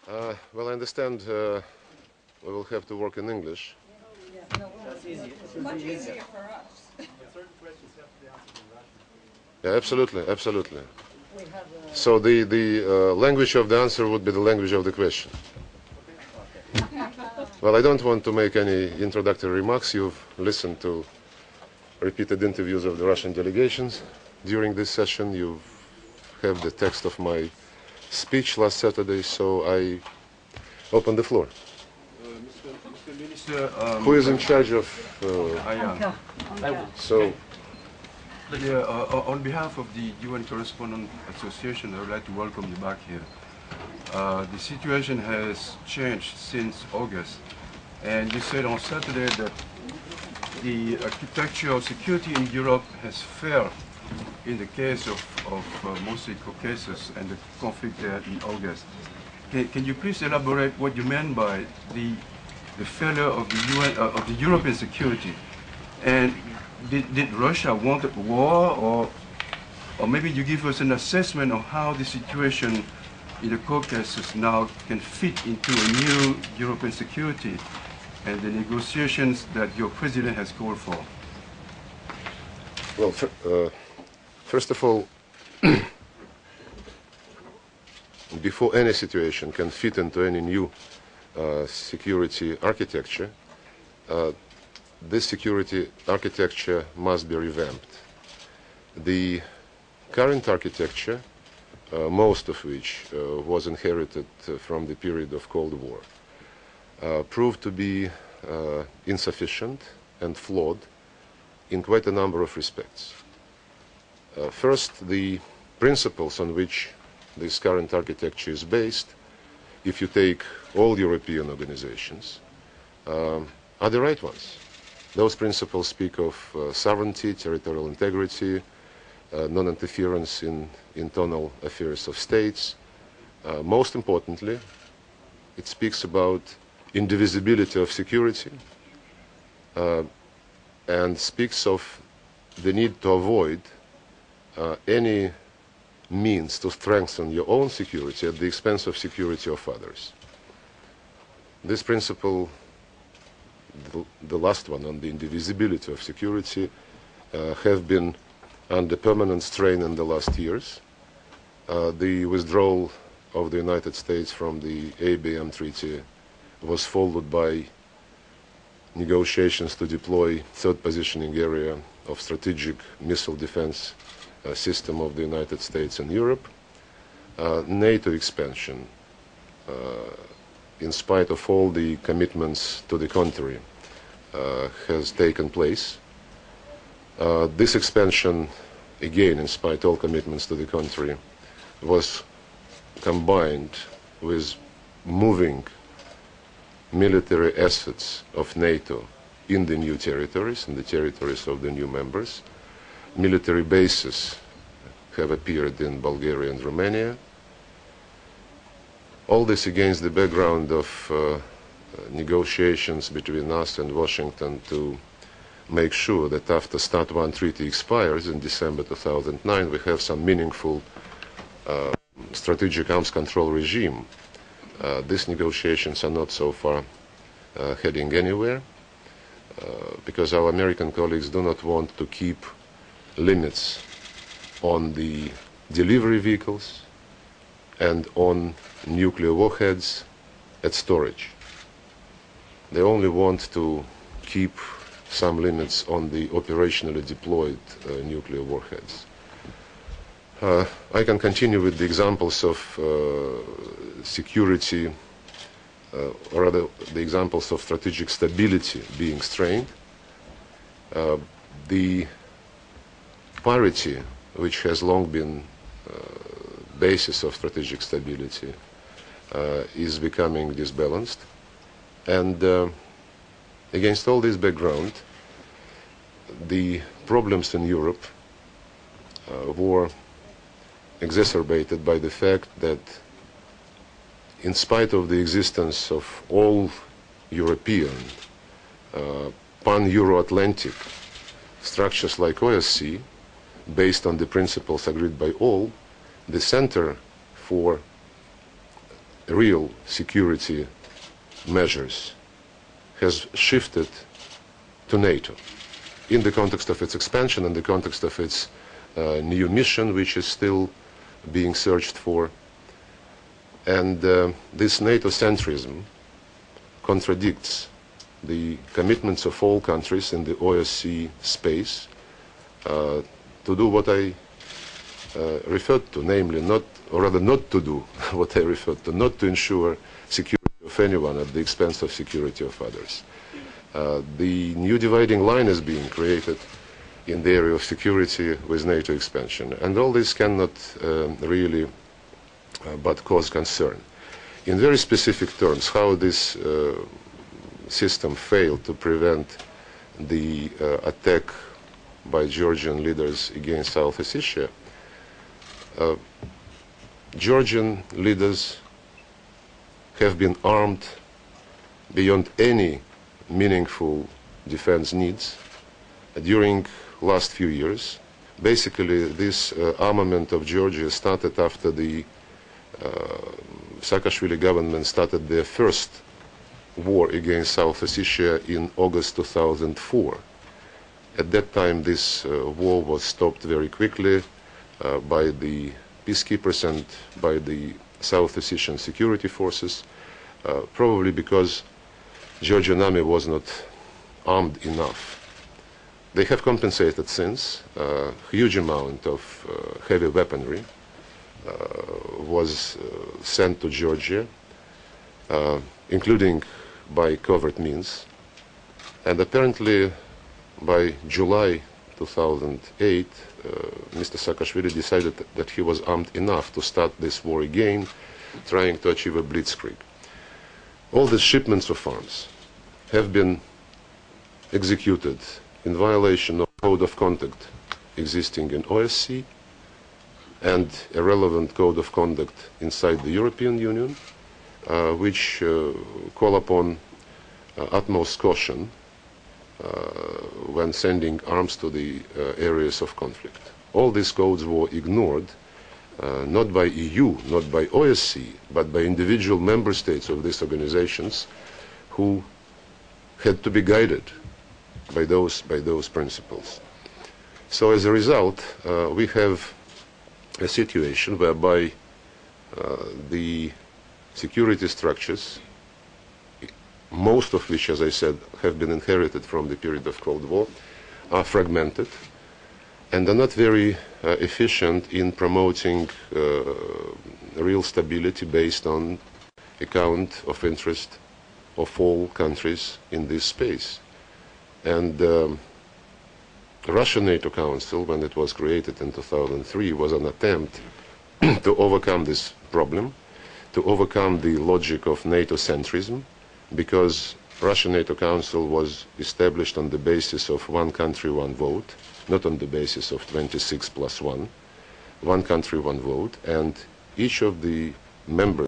Well, I understand we will have to work in English. That's easy. Much easier for us. Certain questions have to be answered in Russian. Yeah, absolutely, absolutely. So the language of the answer would be the language of the question. Well, I don't want to make any introductory remarks. You've listened to repeated interviews of the Russian delegations. During this session, you have the text of my speech last Saturday, so I open the floor. Mr. Minister, Who is in charge of... I am. So, On behalf of the UN Correspondent Association, I would like to welcome you back here. The situation has changed since August, and you said on Saturday that the architecture of security in Europe has failed in the case of mostly Caucasus and the conflict there in August. Can you please elaborate what you meant by the failure of the UN of the European security? And did Russia want a war, or maybe you give us an assessment of how the situation in the Caucasus now can fit into a new European security and the negotiations that your president has called for? well, first of all, before any situation can fit into any new security architecture, this security architecture must be revamped. The current architecture, most of which was inherited from the period of Cold War, proved to be insufficient and flawed in quite a number of respects. First, the principles on which this current architecture is based, if you take all European organizations, are the right ones. Those principles speak of sovereignty, territorial integrity, non-interference in internal affairs of states. Most importantly, it speaks about indivisibility of security and speaks of the need to avoid any means to strengthen your own security at the expense of security of others. This principle, the last one on the indivisibility of security, have been under permanent strain in the last years. The withdrawal of the United States from the ABM Treaty was followed by negotiations to deploy third positioning area of strategic missile defense system of the United States and Europe. NATO expansion, in spite of all the commitments to the contrary, has taken place. This expansion, again, in spite of all commitments to the contrary, was combined with moving military assets of NATO in the new territories, in the territories of the new members. Military bases have appeared in Bulgaria and Romania. All this against the background of negotiations between us and Washington to make sure that after START 1 treaty expires in December 2009, we have some meaningful strategic arms control regime. These negotiations are not so far heading anywhere because our American colleagues do not want to keep limits on the delivery vehicles and on nuclear warheads at storage. They only want to keep some limits on the operationally deployed nuclear warheads. I can continue with the examples of security, or rather the examples of strategic stability being strained. The parity, which has long been basis of strategic stability, is becoming disbalanced. And against all this background, the problems in Europe were exacerbated by the fact that in spite of the existence of all European, pan-Euro-Atlantic structures like OSCE, based on the principles agreed by all, the center for real security measures has shifted to NATO in the context of its expansion, in the context of its new mission, which is still being searched for. And this NATO centrism contradicts the commitments of all countries in the OSCE space to do what I referred to, namely not to do what I referred to, not to ensure security of anyone at the expense of security of others. The new dividing line is being created in the area of security with NATO expansion, and all this cannot really but cause concern. In very specific terms, how this system failed to prevent the attack by Georgian leaders against South Ossetia. Georgian leaders have been armed beyond any meaningful defense needs during last few years. Basically, this armament of Georgia started after the Saakashvili government started their first war against South Ossetia in August 2004. At that time, this war was stopped very quickly by the peacekeepers and by the South Ossetian security forces, probably because Georgian army was not armed enough. They have compensated since. A huge amount of heavy weaponry was sent to Georgia, including by covert means. And apparently by July 2008, Mr. Saakashvili decided that he was armed enough to start this war again, trying to achieve a blitzkrieg. All the shipments of arms have been executed in violation of code of conduct existing in OSCE and a relevant code of conduct inside the European Union, which call upon utmost caution when sending arms to the areas of conflict. All these codes were ignored, not by EU, not by OSCE, but by individual member states of these organizations who had to be guided by those principles. So as a result, we have a situation whereby the security structures, most of which, as I said, have been inherited from the period of Cold War, are fragmented and are not very efficient in promoting real stability based on account of interest of all countries in this space. And the Russian NATO Council, when it was created in 2003, was an attempt to overcome this problem, to overcome the logic of NATO centrism, because Russian NATO Council was established on the basis of one country, one vote, not on the basis of 26 plus 1, one country, one vote, and each of the members